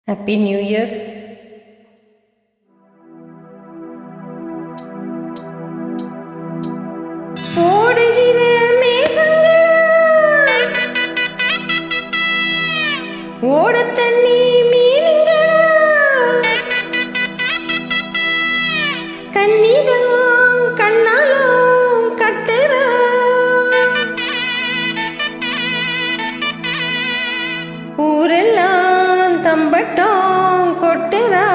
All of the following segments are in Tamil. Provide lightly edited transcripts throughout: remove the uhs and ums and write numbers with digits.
Happy New Year. ஓடுகிற மேகங்களா, ஓட தண்ணி மீனுங்களா, கண்ணீதம் கண்ணாலும் கட்டுறா, ஊரெல்லாம் தம்பட்டம் கொட்டுறா,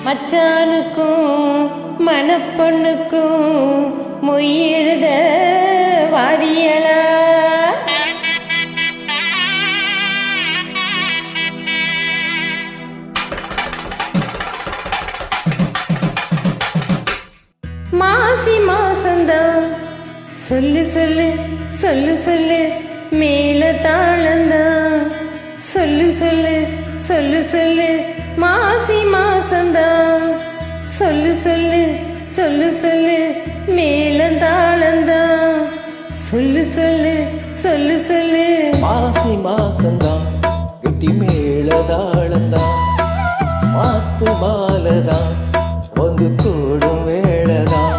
மச்சானுக்கும் மணப்பொண்ணுக்கும் மொய் எழுத வாரியலா, மாசி மாசந்தான் சொல்லு சொல்லு சொல்லு சொல்லு மேல தாளந்தான் சொல்லு சொல்லு சொல்லு சொல்லு மாசி மாசந்தான் சொல்லு சொல்லு சொல்லு சொல்லு மேலந்தாளந்தான் சொல்லு சொல்லு சொல்லு சொல்லு மாசி மாசந்தான் கெட்டி மேளதாளந்தான் மாத்து மாலதான் வந்து கூடும் வேளதான்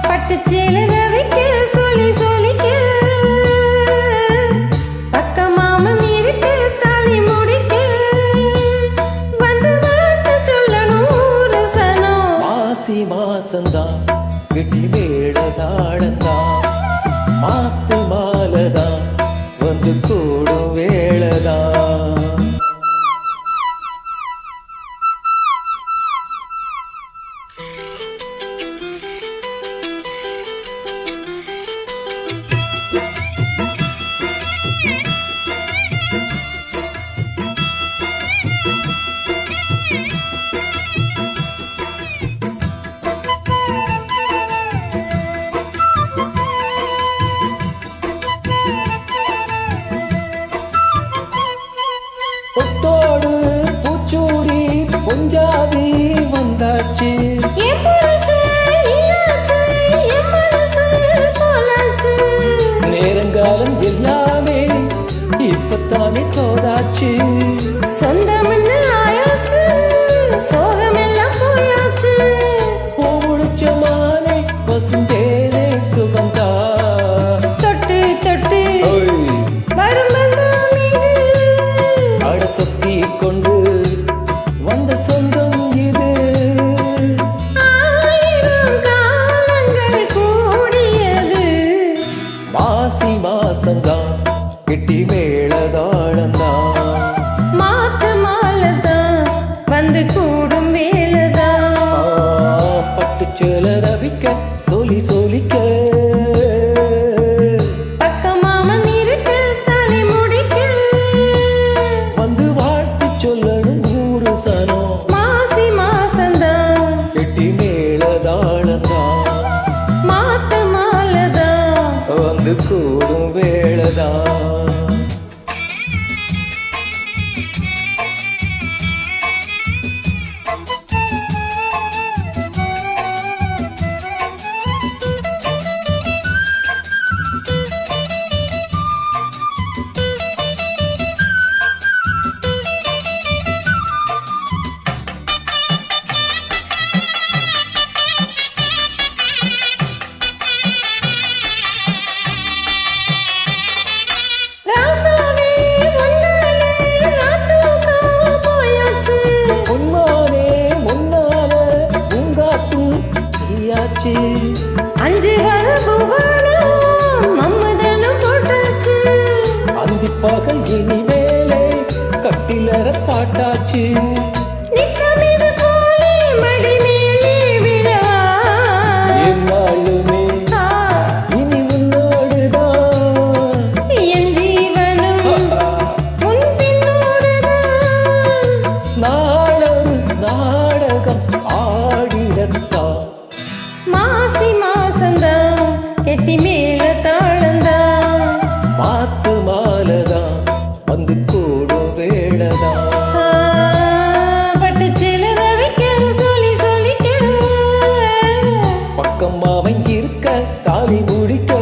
பட்டுச்சேல ரவிக்க சொல்லி சொல்லிக்க பக்க மாமன் இருக்கு தாலி முடிக்க வந்து வாழ்த்து சொல்லணும் ஒரு சனம். மாசி மாசந்தான் கெட்டி மேளதாளந்தான் மாத்து மாலதான் வந்து கூடும் வேளதான் பொட்டோடு பூச்சூடி பொஞ்சாதி வந்தாச்சு என் புருஷன் நீயாச்சு, என் மனசு போலாச்சு. நேரங்காலம் எல்லாமே இப்பத்தானே தோதாச்சு சொந்தம்னு ஆயாச்சு, சோகமெல்லாம் போயாச்சு. பூ முடிச்சமானே வசுந்தேனே சுகந்தா தொட்டு தொட்டு ஓய் வரும் பந்தம் இது, அடுத்தொத்தி கொண்டு வந்த சொந்தம் இது ஆயிரம் காலங்கள் கூடியது. மாசி மாசந்தான் கெட்டி மேளதாளந்தான் மாத்து மாலைதான் வந்து கூடும் வேலைதான். பட்டுச்சேல ரவிக்க சொல்லி சொல்லிக்க பக்க மாமன் இருக்கு தாலி முடிக்க வந்து வாழ்த்து சொல்லணும் ஊரு சனம் மாசி மாசந்தான் கெட்டி மேளதாளந்தான் மாத்து மாலைதான் வந்து கூடும் வேளதான் ராசாவே உன்னாலே ராத்தூக்கம் போயாச்சு. முன்னாலே முன்னால பூங்காத்தும் தீயாச்சு 5 வகை புவனம் மம்மதனும் போட்டாச்சு. அந்தி பகல் இனிமேலே கட்டிலற பாட்டாச்சு நித்தமிது போலே மடி மேலே விழவா. என்னாலுமே ஆ, இனி உன்னோடுதான் என் ஜீவனும் உன் பின்னோடுதான். நாளொரு நாடகம் ஆடிடத்தான் மாசி மாசந்தான் கெட்டி மேல தாளந்தான். மாத்து மாலதான் வந்து கூடும் வேளதான் பட்டுச்சேல ரவிக்க சொல்லி சொல்லிக்க பக்கம் அவன் இருக்க தாலி முடிக்க